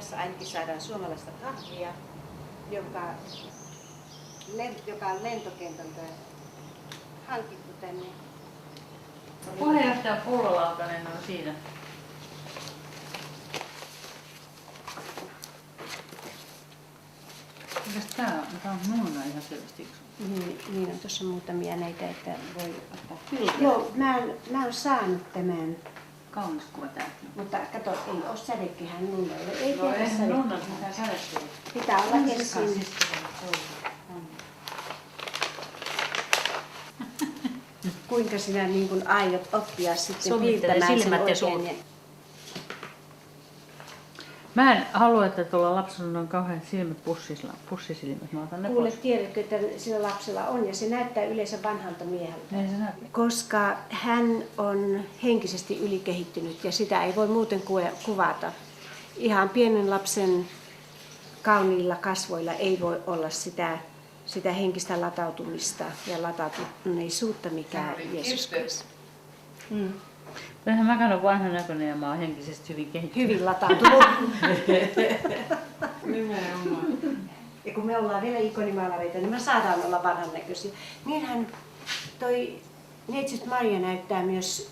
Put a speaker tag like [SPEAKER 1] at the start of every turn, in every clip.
[SPEAKER 1] Tässä ainakin saadaan suomalaista kahvia, joka on lentokentältä hankittu tänne.
[SPEAKER 2] Puheenjohtaja Pullolautanen on siinä. Mikäs tää on? Tää on nuuna ihan selvästi.
[SPEAKER 1] Niin on tuossa muutamia näitä, että voi ottaa. Joo, mä oon saanut tämän.
[SPEAKER 2] Kaunis kuva tää.
[SPEAKER 1] Mutta kato, ei oo sädekehää nunnalle. Ei
[SPEAKER 2] Joo,
[SPEAKER 1] tiedä
[SPEAKER 2] eihän nunnat mitään sädekkeä.
[SPEAKER 1] Pitää olla kesken. Kuinka sinä niin kun aiot oppia sitten piirtämään sen oikein?
[SPEAKER 2] Mä en halua, että tuolla lapsella on kauhean silmät pussisilmät. Mä otan ne
[SPEAKER 1] Kuule,
[SPEAKER 2] pois.
[SPEAKER 1] tiedätkö, että sillä lapsella on ja se näyttää yleensä vanhalta mieheltä.
[SPEAKER 2] Ei se näytä.
[SPEAKER 1] Koska hän on henkisesti ylikehittynyt ja sitä ei voi muuten kuvata. Ihan pienen lapsen kauniilla kasvoilla ei voi olla sitä henkistä latautumista ja latautuneisuutta, mikä Jeesus Kristus.
[SPEAKER 2] Eihän mäkään ole vanhan näköinen ja mä oon henkisesti hyvin kehittynyt.
[SPEAKER 1] Hyvin latautunut.
[SPEAKER 3] Nimenomaan.
[SPEAKER 1] Ja kun me ollaan vielä ikonimaalareita, niin me saadaan olla vanhan näköisiä. Niinhän toi Neitsyt Maria näyttää myös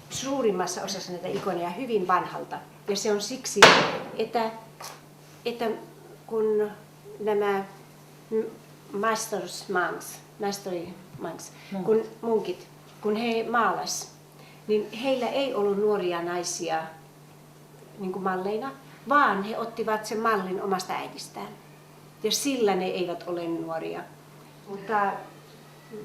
[SPEAKER 1] suurimmassa osassa näitä ikoneja hyvin vanhalta. Ja se on siksi, että kun nämä kun munkit, kun he maalas, niin heillä ei ollut nuoria naisia niin kuin malleina, vaan he ottivat sen mallin omasta äidistään. Ja sillä ne eivät ole nuoria. Mutta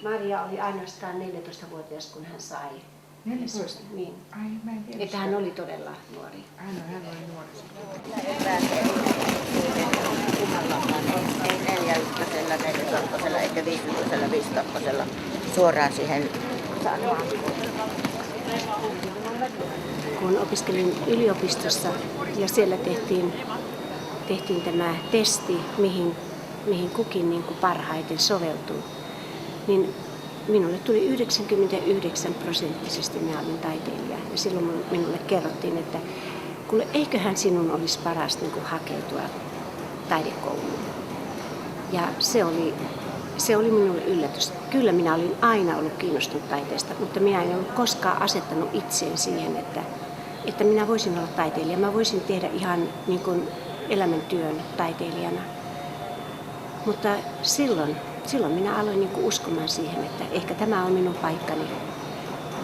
[SPEAKER 1] Maria oli ainoastaan 14-vuotias, kun hän sai.
[SPEAKER 3] 14?
[SPEAKER 1] Niin.
[SPEAKER 3] Ai, mä en tiedä.
[SPEAKER 1] Että hän oli todella nuori.
[SPEAKER 3] Hän oli nuori.
[SPEAKER 4] Ei 4-ykkösellä, 4-sorkkosella eikä 5-ykkösellä, 5-tokkosella suoraan siihen sanomaan.
[SPEAKER 1] Kun opiskelin yliopistossa ja siellä tehtiin tämä testi, mihin kukin niin kuin parhaiten soveltuu, niin minulle tuli 99% minä olin taiteilija. Ja silloin minulle kerrottiin, että kuule, eiköhän sinun olisi paras niin kuin hakeutua taidekouluun. Ja se oli minulle yllätys. Kyllä minä olin aina ollut kiinnostunut taiteesta, mutta minä en ollut koskaan asettanut itseen siihen, että minä voisin olla taiteilija. Mä voisin tehdä ihan niin kuin elämäntyön taiteilijana. Mutta silloin minä aloin niin kuin uskomaan siihen, että ehkä tämä on minun paikkani.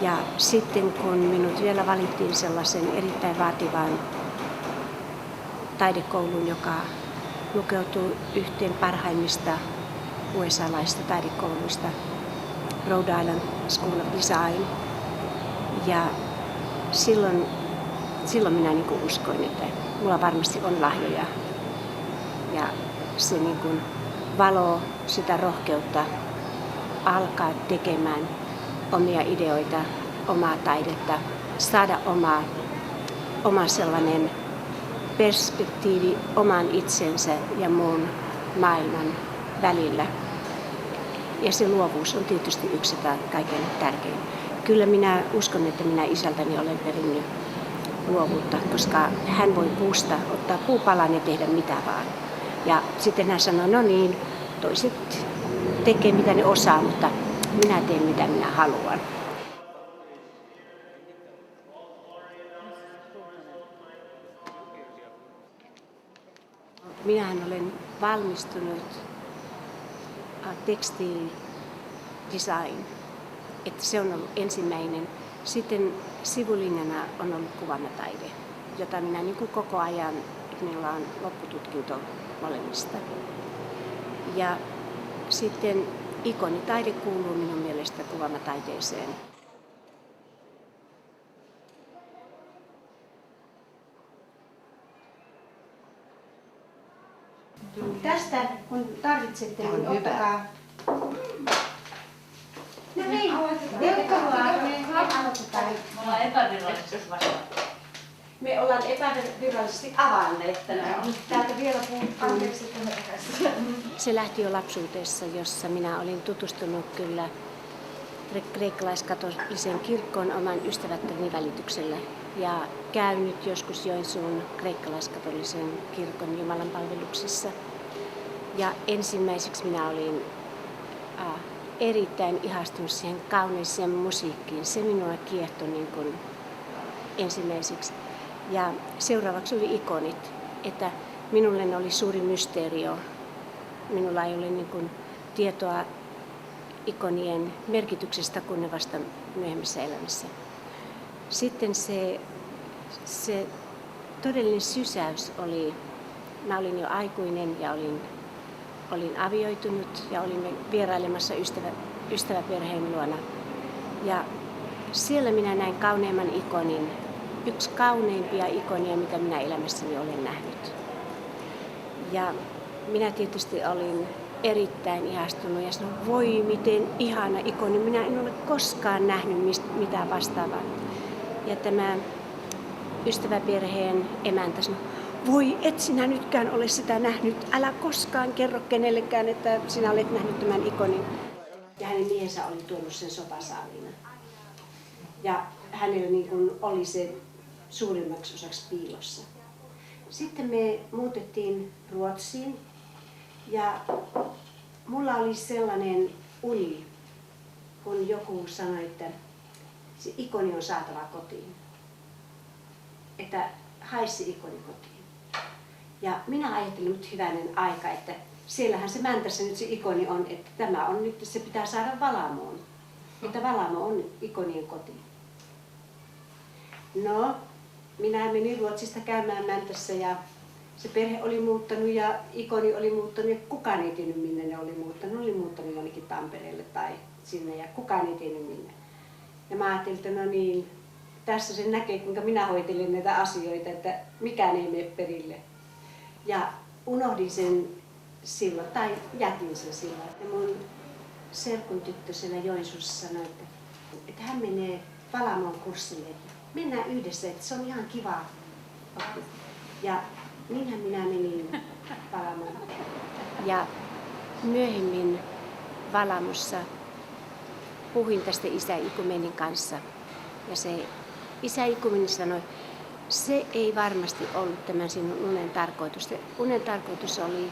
[SPEAKER 1] Ja sitten kun minut vielä valittiin sellaisen erittäin vaativaan taidekouluun, joka lukeutuu yhteen parhaimmista USA-laisista taidekouluista, Rhode Island School of Design. Ja silloin minä niin kuin uskoin, että mulla varmasti on lahjoja. Ja se niin kuin valoo sitä rohkeutta alkaa tekemään omia ideoita, omaa taidetta, saada oma sellainen perspektiivi oman itsensä ja muun maailman välillä. Ja se luovuus on tietysti yksi kaiken tärkein. Kyllä minä uskon, että minä isältäni olen perinnyt luovuutta, koska hän voi puusta ottaa puupalan ja tehdä mitä vaan. Ja sitten hän sanoi, no niin, toiset tekee mitä ne osaa, mutta minä teen mitä minä haluan. Minähän olen valmistunut tekstiilidesign, että se on ollut ensimmäinen. Sitten sivulinjana on ollut kuvaamataide, jota minä niin kuin koko ajan, että minulla on loppututkinto molemmista. Ja sitten ikonitaide kuuluu minun mielestä kuvaamataiteeseen. Tästä kun tarvitsette, niin ottakaa. No niin, me ollaan epävirallisesti avanneet tänään. Täältä vielä puuttuu. Se lähti jo lapsuudessa, jossa minä olin tutustunut kyllä kreikkalaiskatolisen kirkkoon oman ystävättäni välityksellä ja käynyt joskus Joensuun kreikkalaiskatolisen kirkon jumalanpalveluksissa. Ja ensimmäiseksi minä olin erittäin ihastunut siihen kauneeseen musiikkiin. Se minua kiehtoi niin kuin ensimmäiseksi. Ja seuraavaksi oli ikonit, että minulle ne oli suuri mysteerio. Minulla ei ole niin kuin tietoa ikonien merkityksestä kuin ne vasta myöhemmissä elämissä. Sitten se todellinen sysäys oli, mä olin jo aikuinen ja olin avioitunut ja olimme vierailemassa ystäväperheen luona. Ja siellä minä näin kauneimman ikonin, yksi kauneimpia ikonia, mitä minä elämässäni olen nähnyt. Ja minä tietysti olin erittäin ihastunut ja sanoin, voi miten ihana ikoni, minä en ole koskaan nähnyt mitään vastaavaa. Ja tämä ystäväperheen emäntä sanoi, voi et sinä nytkään ole sitä nähnyt, älä koskaan kerro kenellekään, että sinä olet nähnyt tämän ikonin. Ja hänen miehensä oli tuonut sen sopasaaliina. Ja hänellä niin kuin oli se suurimmaksi osaksi piilossa. Sitten me muutettiin Ruotsiin ja mulla oli sellainen uni, kun joku sanoi, että se ikoni on saatava kotiin. Että hae se ikoni kotiin. Ja minä ajattelin nyt hyvänen aika, että siellähän se Mäntässä nyt se ikoni on, että tämä on nyt, se pitää saada Valamoon. Että Valamo on ikonien koti. No, minä menin Ruotsista käymään Mäntässä ja se perhe oli muuttanut ja ikoni oli muuttanut ja kukaan ei tiennyt minne ne oli muuttanut. Ne oli muuttanut jonnekin Tampereelle tai sinne ja kukaan ei tiennyt minne. Ja mä ajattelin, että no niin, tässä se näkee kuinka minä hoitelin näitä asioita, että mikään ei mene perille. Ja unohdin sen silloin, tai jätin sen silloin. Ja mun serkun tyttö siellä Joensuussa sanoi, että hän menee Valamon kurssille, että mennään yhdessä, että se on ihan kiva. Ja niinhän minä menin Valamoon. Ja myöhemmin Valamossa puhuin tästä isä Ikumenin kanssa. Ja se isä Ikumeni sanoi, se ei varmasti ollut tämän sinun unen tarkoitus. Unen tarkoitus oli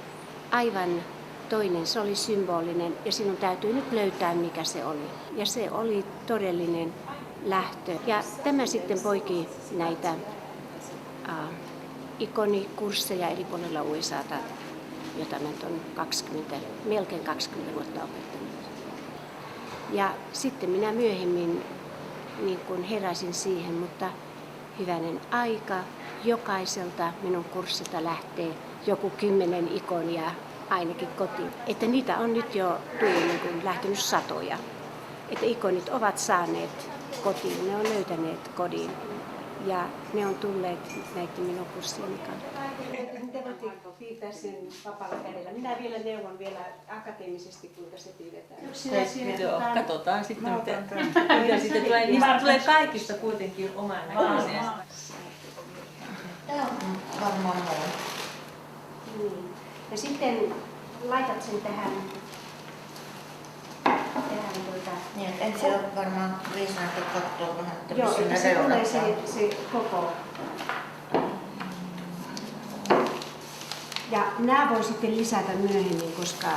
[SPEAKER 1] aivan toinen, se oli symbolinen ja sinun täytyy nyt löytää mikä se oli. Ja se oli todellinen lähtö. Ja tämä sitten poiki näitä ikonikursseja eri puolilla USAta, jota mä olen melkein 20 vuotta opettanut. Ja sitten minä myöhemmin niin kun heräsin siihen, mutta hyvänen aika, jokaiselta minun kurssilta lähtee joku 10 ikonia ainakin kotiin. Että niitä on nyt jo niin kun lähtenyt satoja. Että ikonit ovat saaneet kotiin, ne on löytäneet kodin ja ne on tulleet näiden minun kurssieni kautta. Te voitte piirtää sen vapaalla kädellä. Minä vielä neuvon akateemisesti, kuinka se piirretään.
[SPEAKER 2] Joo, katsotaan sitten, mitä sitten tulee. Niistä tulee kaikista kuitenkin oman näköisiä.
[SPEAKER 4] Tämä on varmaan muu.
[SPEAKER 1] Niin. Ja sitten laitat sen tähän
[SPEAKER 4] Niin, että ensin on varmaan viisaasti katsoa vähän, että
[SPEAKER 1] joo,
[SPEAKER 4] missä
[SPEAKER 1] että
[SPEAKER 4] ne
[SPEAKER 1] se tulee
[SPEAKER 4] reunat
[SPEAKER 1] se koko. Ja nämä voi sitten lisätä myöhemmin, koska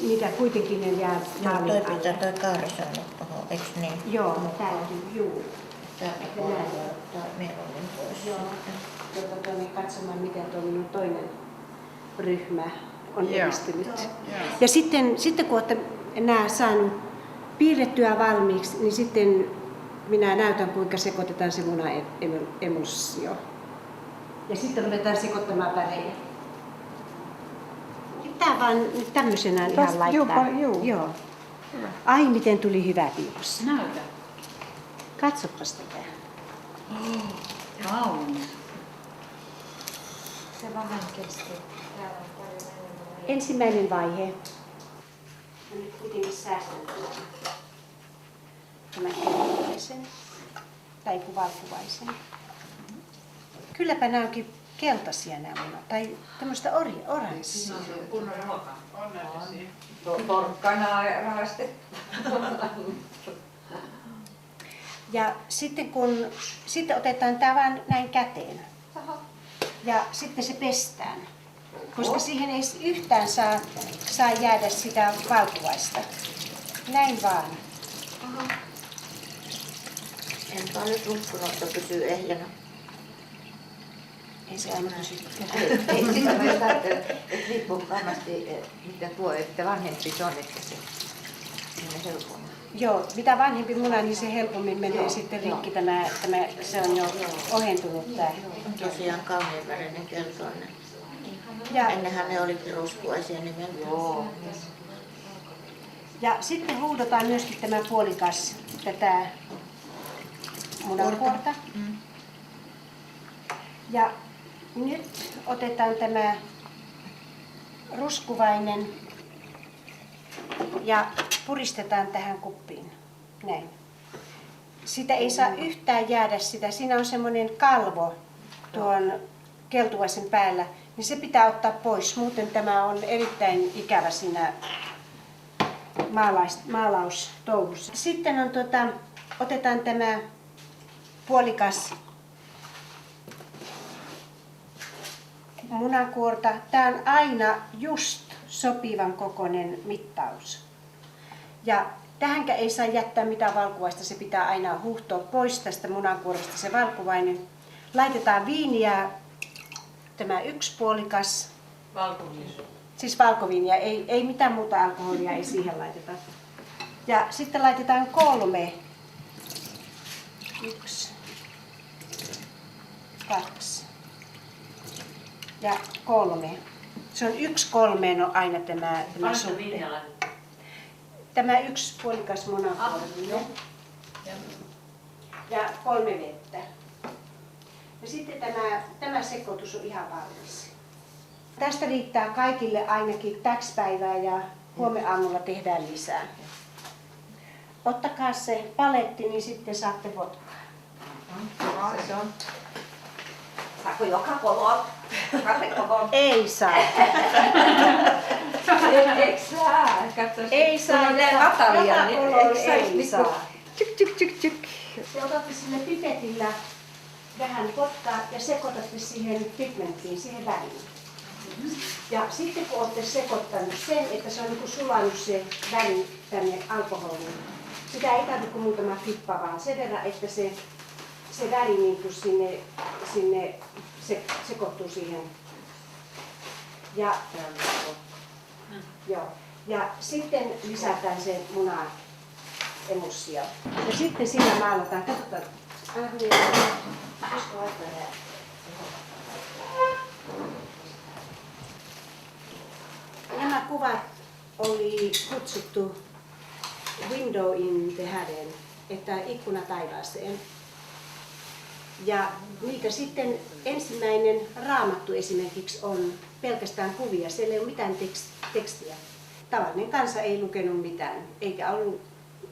[SPEAKER 1] niitä kuitenkin ne jää maalin alle.
[SPEAKER 4] Toi kaari saanut tuohon, eikö niin?
[SPEAKER 1] Joo, täytyy, juu.
[SPEAKER 4] Täältä voi ottaa mieluummin pois.
[SPEAKER 1] Joo, tuonne katsomaan, miten tuo minun toinen ryhmä on edistynyt. Ja sitten kun olette nämä saanut piirrettyä valmiiksi, niin sitten minä näytän, kuinka sekoitetaan se munaemulsio. Ja sitten ruvetaan sekoittamaan värejä. Tämä vaan tämmöisenään ihan laittaa. Joo. Ai, miten tuli hyvä piirros.
[SPEAKER 2] Näytä.
[SPEAKER 1] Katsopas tätä.
[SPEAKER 2] Kaunis.
[SPEAKER 3] Se vähän kesti.
[SPEAKER 1] Ensimmäinen vaihe. Mä nyt kuitenkin säästän tämän kirjoittaisen tai kuvakuvaisen. Kylläpä nämä onkin keltaisia nämä munat, tai tämmöistä oranssia.
[SPEAKER 3] Kunnon ruoka. Porkkanaa rahastettu.
[SPEAKER 1] Ja sitten otetaan tämä vaan näin käteen. Ja sitten se pestään. Koska siihen ei yhtään saa jäädä sitä valkuvaista. Näin vaan.
[SPEAKER 4] Enpä nyt uskonut, että pysyy ehjänä.
[SPEAKER 1] Ei se aina pysy.
[SPEAKER 3] Ei sitä mä just ajattelen, että riippuu varmasti miten tuo, että vanhempi se on, että se menee helpommin.
[SPEAKER 1] Joo, mitä vanhempi muna, niin se helpommin menee sitten rikki se on jo ohentunut tää.
[SPEAKER 4] On tosiaan kauniin värinen keltainen.
[SPEAKER 1] Ja,
[SPEAKER 4] Ennenhän ne olikin ruskuaisia nimeltä.
[SPEAKER 3] Joo.
[SPEAKER 1] ja sitten huudotaan myöskin tämä puolikas tätä munankuorta. Ja nyt otetaan tämä ruskuvainen ja puristetaan tähän kuppiin. Näin. Sitä ei saa yhtään jäädä sitä. Siinä on semmoinen kalvo tuon keltuaisen päällä, niin se pitää ottaa pois. Muuten tämä on erittäin ikävä siinä maalaustouhussa. Sitten on otetaan tämä puolikas munankuorta. Tämä on aina just sopivan kokoinen mittaus. Ja tähänkään ei saa jättää mitään valkuvaista, se pitää aina huuhtoa pois tästä munankuoresta se valkuvainen. Laitetaan viiniä, tämä yksi puolikas, siis valkoviiniä, ei mitään muuta alkoholia ei siihen laiteta. Ja sitten laitetaan 3, 1, 2 ja 3. Se on 1/3 on aina tämä suhde. Tämä yksi puolikas munankuorinen ja 3 vettä. Ja sitten tämä sekoitus on ihan valmis. Tästä riittää kaikille ainakin täksi päivää ja huomenna aamulla tehdään lisää. Ottakaa se paletti, niin sitten saatte vodkaa.
[SPEAKER 3] Se on. Saako joka kolo?
[SPEAKER 1] Ei saa.
[SPEAKER 3] Eikö saa?
[SPEAKER 1] Ei saa.
[SPEAKER 3] Natalia, niin
[SPEAKER 1] Ei saa. Te otatte sille pipetillä vähän vodkaa ja sekoitatte siihen pigmenttiin, siihen väriin. Ja sitten kun olette sekoittanut sen, että se on niin kuin sulanut se väri tänne alkoholiin, sitä ei tarvitse kuin muutama pippa, vaan sen verran, että se väri niin kuin sinne sekoittuu siihen. Ja sitten lisätään se munaemussio. Ja sitten sillä maalataan. Katsotaan. Nämä kuvat oli kutsuttu Window in the Heaven, että ikkuna taivaaseen. Ja niitä sitten ensimmäinen Raamattu esimerkiksi on pelkästään kuvia, siellä ei ole mitään tekstiä. Tavallinen kansa ei lukenut mitään,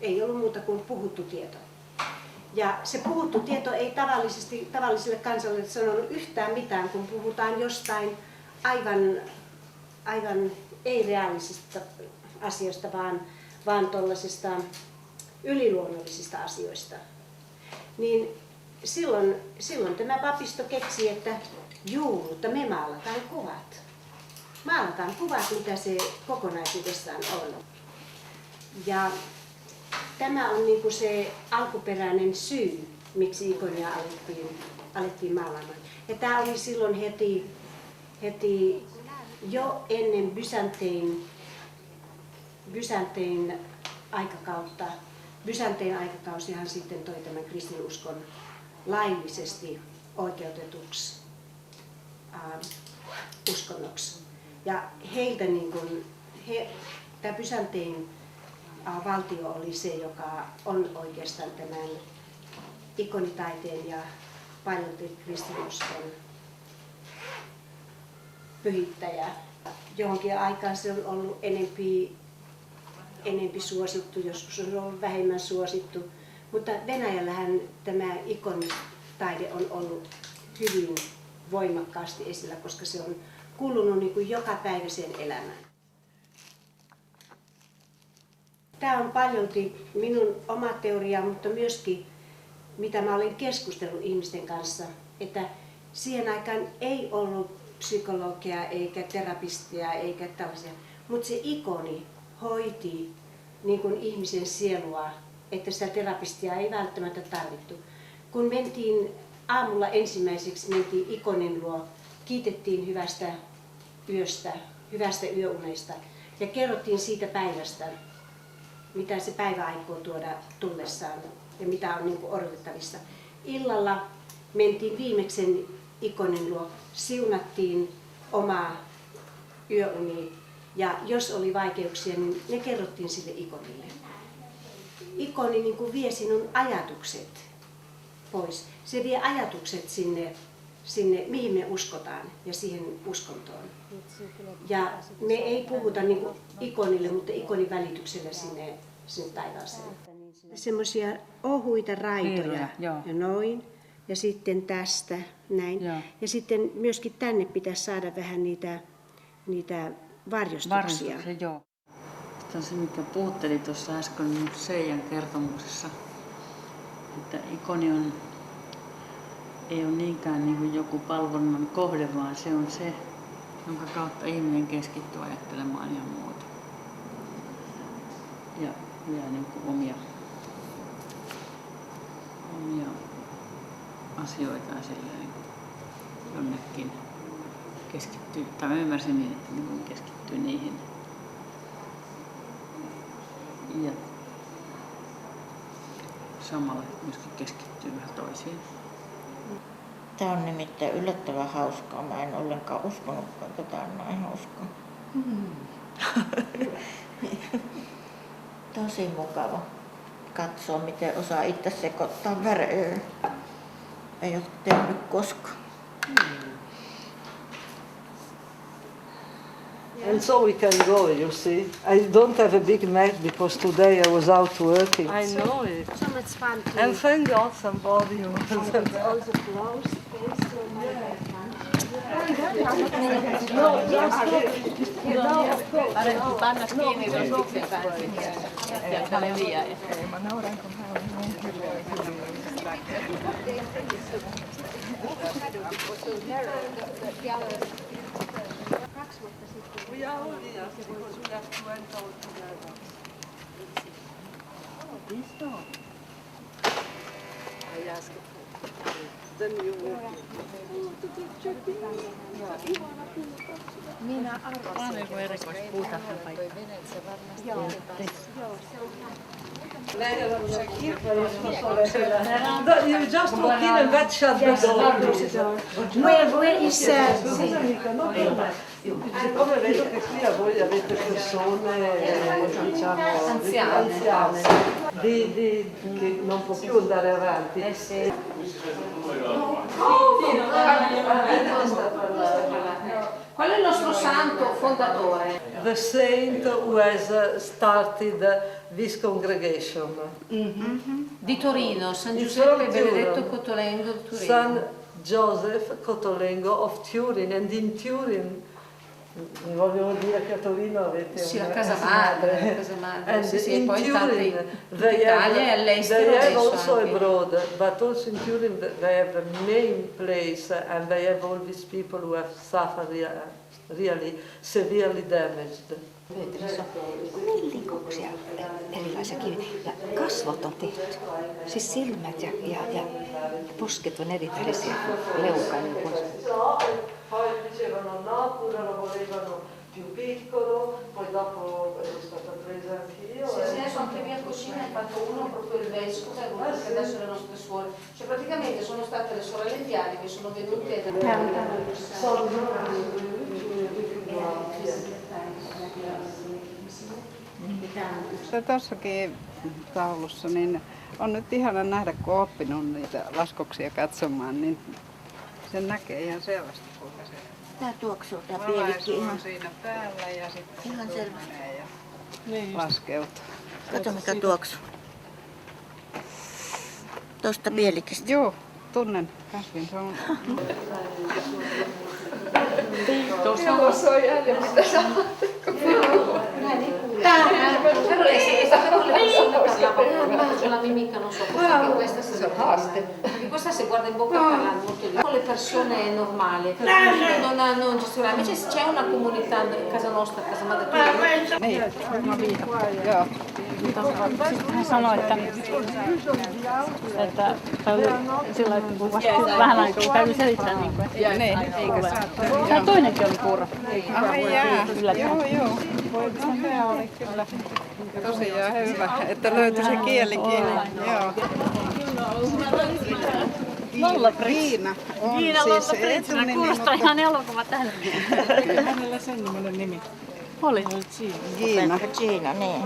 [SPEAKER 1] ei ollut muuta kuin puhuttu tieto. Ja se puhuttu tieto ei tavalliselle kansalle sanonut yhtään mitään, kun puhutaan jostain aivan ei-reaalisista asioista, vaan tuollaisista yliluonnollisista asioista. Niin silloin tämä papisto keksi, että mutta me maalataan kuvat. Maalataan kuvat, mitä se kokonaisuudessaan on. Ja tämä on niin kuin se alkuperäinen syy, miksi ikonia alettiin maalaamaan. Ja tämä oli silloin heti jo ennen Byzantein aikakautta. Byzantein aikakausihan sitten toi tämän kristinuskon laillisesti oikeutetuksi uskonnoksi. Ja heiltä tämä Byzantein valtio oli se, joka on oikeastaan tämän ikonitaiteen ja paljolti kristinuskon pyhittäjä. Johonkin aikaan se on ollut enempi suosittu, joskus on ollut vähemmän suosittu. Mutta Venäjällähän tämä ikonitaide on ollut hyvin voimakkaasti esillä, koska se on kuulunut niin kuin jokapäiväiseen elämään. Tämä on paljolti minun oma teoria, mutta myöskin mitä mä olin keskustellut ihmisten kanssa, että siihen aikaan ei ollut psykologia eikä terapistia eikä tällaisia, mutta se ikoni hoiti niin kuin ihmisen sielua, että sitä terapistia ei välttämättä tarvittu. Kun mentiin aamulla ensimmäiseksi ikonin luo, kiitettiin hyvästä yöstä, hyvästä yöunesta ja kerrottiin siitä päivästä, mitä se päivä aikoo tuoda tullessaan ja mitä on niin kuin odotettavissa. Illalla mentiin viimeisen ikonin luo, siunattiin omaa yöuni ja jos oli vaikeuksia, niin ne kerrottiin sille ikonille. Ikoni niin kuin vie sinun ajatukset pois. Se vie ajatukset sinne mihin me uskotaan ja siihen uskontoon. Ja me ei puhuta niin kuin ikonille, mutta ikonin välityksellä sinne taivaaseen. Semmoisia ohuita raitoja ja noin. Ja sitten tästä näin. Joo. Ja sitten myöskin tänne pitäisi saada vähän niitä varjostuksia.
[SPEAKER 5] Joo. Tämä on se, mikä puhutteli tuossa äsken Seijan kertomuksessa, että ikoni ei ole niinkään niin kuin joku palvonnan kohde, vaan se on se, jonka kautta ihminen keskittyy ajattelemaan ihan muuta. Ja niin kuin omia asioitaan silleen jonnekin keskittyy. Tai mä ymmärsin niin, että niin keskittyy niihin. Ja samalla myöskin keskittyy vähän toisiin.
[SPEAKER 4] Tämä on nimittäin yllättävän hauskaa. Mä en ollenkaan uskonutkaan, että tämä on näin hauskaa. Tosi mukava katsoa, miten osaa itse sekoittaa värejä. Ei ole tehnyt koskaan.
[SPEAKER 6] And so we can go, you see. I don't have a big Mac because today I was out working. I know it.
[SPEAKER 1] So much fun to
[SPEAKER 6] And thank God somebody was.
[SPEAKER 1] all the clothes.
[SPEAKER 2] Parempi panna kiinni rostiksen kanssa ja leviää.
[SPEAKER 4] Mä nauran, kun mä olen niin
[SPEAKER 1] Minä arvasin.
[SPEAKER 5] Joku erikoispuuta paikka.
[SPEAKER 6] You just walk in and that shut the door.
[SPEAKER 1] Where is
[SPEAKER 6] Siccome vedo che qui a voi avete persone diciamo anziane che non può più andare avanti.
[SPEAKER 7] Qual è il nostro santo fondatore?
[SPEAKER 6] The saint who has started this congregation.
[SPEAKER 7] Di Torino, San Giuseppe Benedetto Cotolengo di Torino.
[SPEAKER 6] San Joseph Cotolengo of Turin, and in Turin voglio dire che a Torino avete
[SPEAKER 7] Sì,
[SPEAKER 6] una
[SPEAKER 7] la casa madre,
[SPEAKER 6] and
[SPEAKER 7] sì, sì, e
[SPEAKER 6] in
[SPEAKER 7] poi in
[SPEAKER 6] Turin
[SPEAKER 7] Italia e all'estero
[SPEAKER 6] they have
[SPEAKER 7] adesso
[SPEAKER 6] also
[SPEAKER 7] anche.
[SPEAKER 6] abroad, but also in Turin they have a main place and they have all these people who have suffered really severely damaged.
[SPEAKER 3] Pöytälissä on villikuksia, erilaisia kiviä ja kasvot on tehty. Siis silmät ja posket on erilaisia leukaan.
[SPEAKER 6] Poi dicevano no, pure lo volevano più piccolo, poi dopo è stata presa anch'io.
[SPEAKER 7] Sì, adesso anche mia cucina ha fatto uno proprio il vescovo, che adesso le nostre suore. Cioè praticamente sono state le sorelle Viali che sono venute
[SPEAKER 8] Tuossakin taulussa niin on nyt ihana nähdä, kun on oppinut niitä laskoksia katsomaan, niin sen näkee ihan selvästi, kuinka se
[SPEAKER 4] Tää tuoksuu tää
[SPEAKER 8] valaisu
[SPEAKER 4] pielikki
[SPEAKER 8] on
[SPEAKER 4] ihan.
[SPEAKER 8] siinä päällä ja sitten
[SPEAKER 4] Ihan
[SPEAKER 8] se
[SPEAKER 4] selvästi.
[SPEAKER 8] menee ja laskeutuu.
[SPEAKER 4] Kato mikä tuoksuu. Tosta pielikistä.
[SPEAKER 8] Joo, tunnen kasvin. Se on...
[SPEAKER 5] Tuossa on
[SPEAKER 7] la mimica non so cosa che questa questa si guarda in bocca parlando molto di con le persone è normale non gestionare invece c'è una comunità in casa nostra casa madre
[SPEAKER 8] Niin, joo.
[SPEAKER 9] Sitten hän sanoi, että silloin kun vasta vähän aikaa kun täytyy selittää, niin kuin, että
[SPEAKER 8] Niin.
[SPEAKER 9] tämä toinenkin oli kuuro.
[SPEAKER 8] Ai jaa, joo. Tämä oli kyllä tosiaan hyvä, että löytyi se kielikin. Joo. Giina on siis etunimi,
[SPEAKER 9] Kuulostaa ihan elokuva tällä.
[SPEAKER 8] hänellä semmoinen nimi.
[SPEAKER 9] Oli.
[SPEAKER 8] Giina.
[SPEAKER 4] Gina, niin.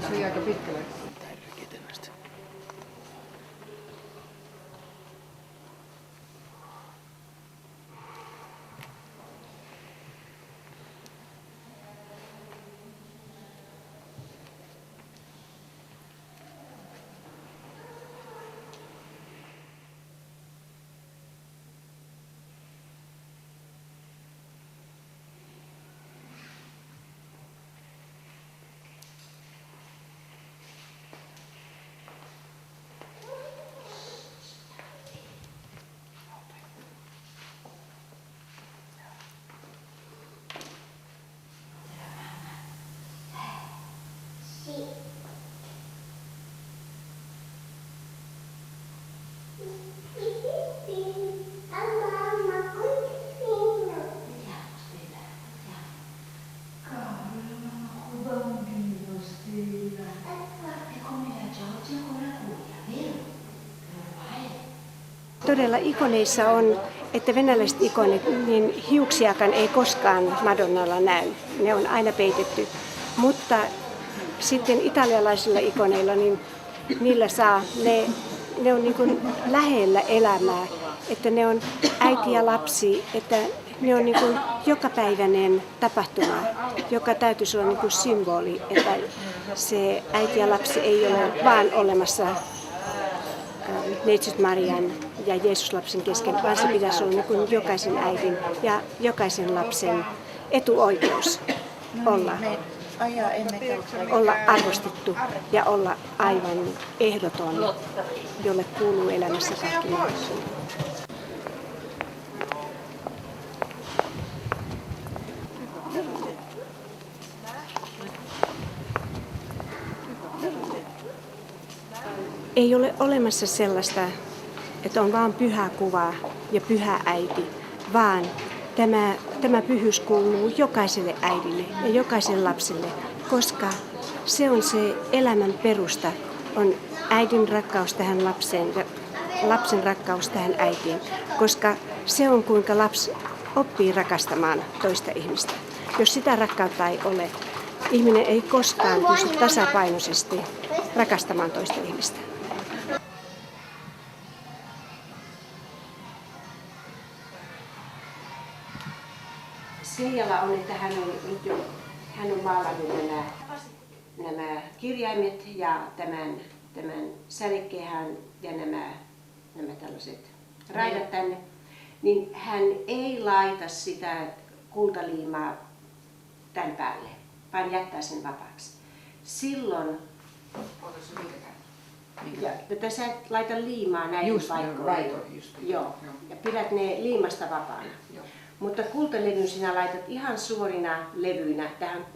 [SPEAKER 8] Se oli aika pitkälle.
[SPEAKER 1] Todella ikoneissa on, että venäläiset ikonit, niin hiuksiakaan ei koskaan Madonnalla näy. Ne on aina peitetty. Mutta sitten italialaisilla ikoneilla, niin niillä saa, ne on niin kuin lähellä elämää. Että ne on äiti ja lapsi, että ne on niin kuin jokapäiväinen tapahtuma, joka täytyisi olla niin kuin symboli, että se äiti ja lapsi ei ole vaan olemassa Neitsyt Marian ja Jeesuslapsen kesken, vaan se pitäisi olla niin kuin jokaisen äidin ja jokaisen lapsen etuoikeus olla arvostettu ja olla aivan ehdoton, jolle kuuluu elämässä kaikki mahdollisuudet. Ei ole olemassa sellaista, että on vain pyhä kuva ja pyhä äiti, vaan tämä pyhyys kuuluu jokaiselle äidille ja jokaiselle lapselle, koska se on se elämän perusta, on äidin rakkaus tähän lapseen ja lapsen rakkaus tähän äitiin, koska se on kuinka lapsi oppii rakastamaan toista ihmistä. Jos sitä rakkautta ei ole, ihminen ei koskaan pysty tasapainoisesti rakastamaan toista ihmistä. Seijalla on, että hän on maalannut nämä kirjaimet ja tämän sädekehän ja nämä tällaiset raidat tänne, niin hän ei laita sitä kultaliimaa tämän päälle, vaan jättää sen vapaaksi. Silloin, ja tässä et laita liimaa näihin paikkoihin. Joo, ja pidät ne liimasta vapaana. Joo. Mutta kultalevyn sinä laitat ihan suorina levyinä tähän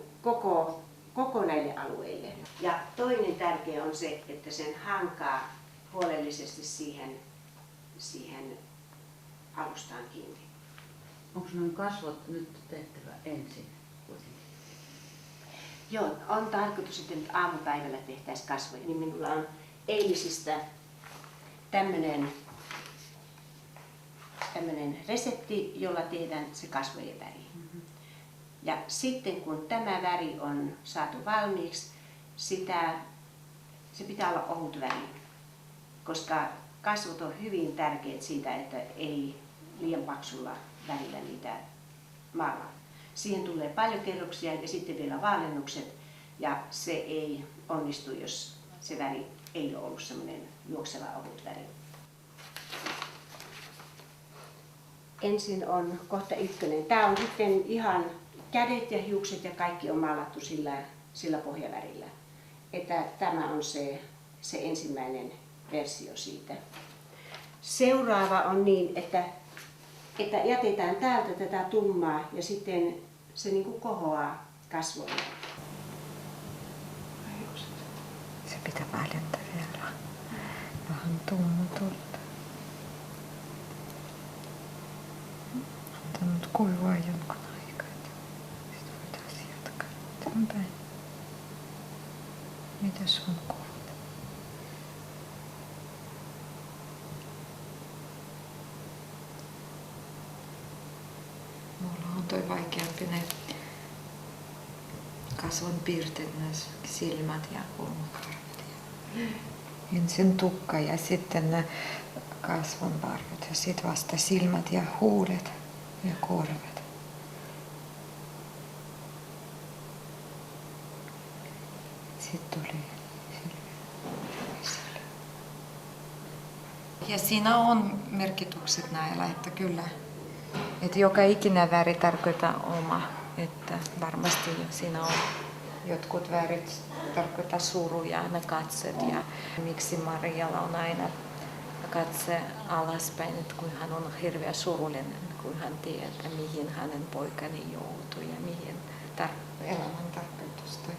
[SPEAKER 1] koko näille alueille. Ja toinen tärkeä on se, että sen hankaa huolellisesti siihen alustaan kiinni.
[SPEAKER 5] Onko noin kasvot nyt tehtävä ensin?
[SPEAKER 1] Joo, on tarkoitus, että nyt aamupäivällä tehtäisiin kasvoja. Niin minulla on eilisistä tämmöinen resepti, jolla tehdään se kasvojen väri. Ja sitten kun tämä väri on saatu valmiiksi, se pitää olla ohut väri, koska kasvot on hyvin tärkeät siitä, että ei liian paksulla värillä niitä maalaa. Siihen tulee paljon kerroksia ja sitten vielä vaalennukset ja se ei onnistu, jos se väri ei ole ollut semmoinen juokseva ohut väri. Ensin on kohta 1. Tämä on sitten ihan kädet ja hiukset ja kaikki on maalattu sillä pohjavärillä. Että tämä on se ensimmäinen versio siitä. Seuraava on niin, että jätetään täältä tätä tummaa ja sitten se niin kuin kohoaa kasvoille.
[SPEAKER 3] Se pitää väljentää vielä. Vähän tummutulta. Antaa nyt kuivaa jonkun aikaa. Sitten voitaisiin jatkaa eteenpäin. Mitä sun kuvat? Mulla on toi vaikeampi ne kasvon piirteet, ne silmät ja kulmakarvat. Ensin tukka ja sitten ne kasvonvarvot ja sitten vasta silmät ja huulet ja korvat. Sitten tuli ja siinä on merkitykset näillä, että kyllä. Että joka ikinen väri tarkoittaa oma, että varmasti siinä on jotkut värit tarkoittaa suruja, ne katset ja miksi Marialla on aina katse alaspäin, että kun hän on hirveän surullinen, kun hän tietää, mihin hänen poikani joutuu ja mihin elämän tarkoitus tai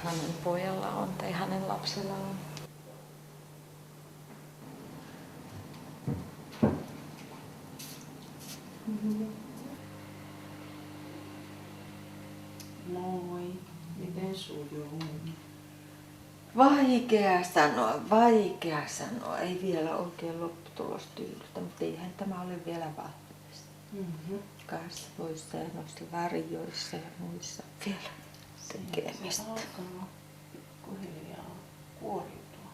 [SPEAKER 3] hänen pojalla on tai hänen lapsella on.
[SPEAKER 2] Moi, miten sujuu?
[SPEAKER 4] Vaikea sanoa. Ei vielä oikein lopputulos tyydytä, mutta eihän tämä ole vielä valmista. Kasvoissa ja noissa värjoissa ja muissa vielä tekemistä.
[SPEAKER 2] Pikkuhiljaa kuoriutua.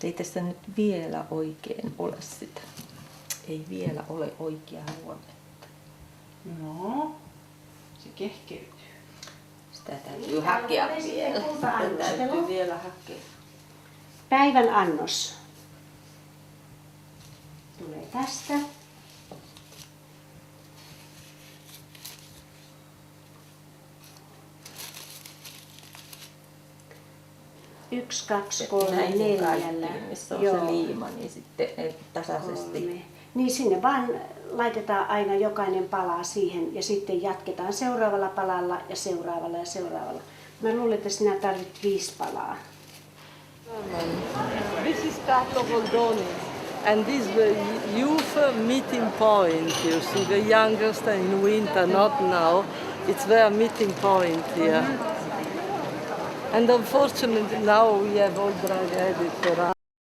[SPEAKER 4] Ei tässä nyt vielä oikein ole sitä. Ei vielä ole oikeaa huomenta.
[SPEAKER 2] No, se kehkeytyy.
[SPEAKER 4] Sitä täytyy hakea vielä. Sitä täytyy vielä hakea.
[SPEAKER 1] Päivän annos tulee tästä. 1, 2, 3, 4.
[SPEAKER 4] Missä on se liima, niin sitten ne tasaisesti.
[SPEAKER 1] 3. Niin sinne vaan laitetaan aina jokainen pala siihen ja sitten jatketaan seuraavalla palalla ja seuraavalla ja seuraavalla. Mä luulen, että sinä tarvitset 5 palaa.
[SPEAKER 6] This is Carlo Goldoni, and this is the youth meeting point. You see, the youngest in winter, not now. It's their meeting point here. And unfortunately now we have all drug addicts around.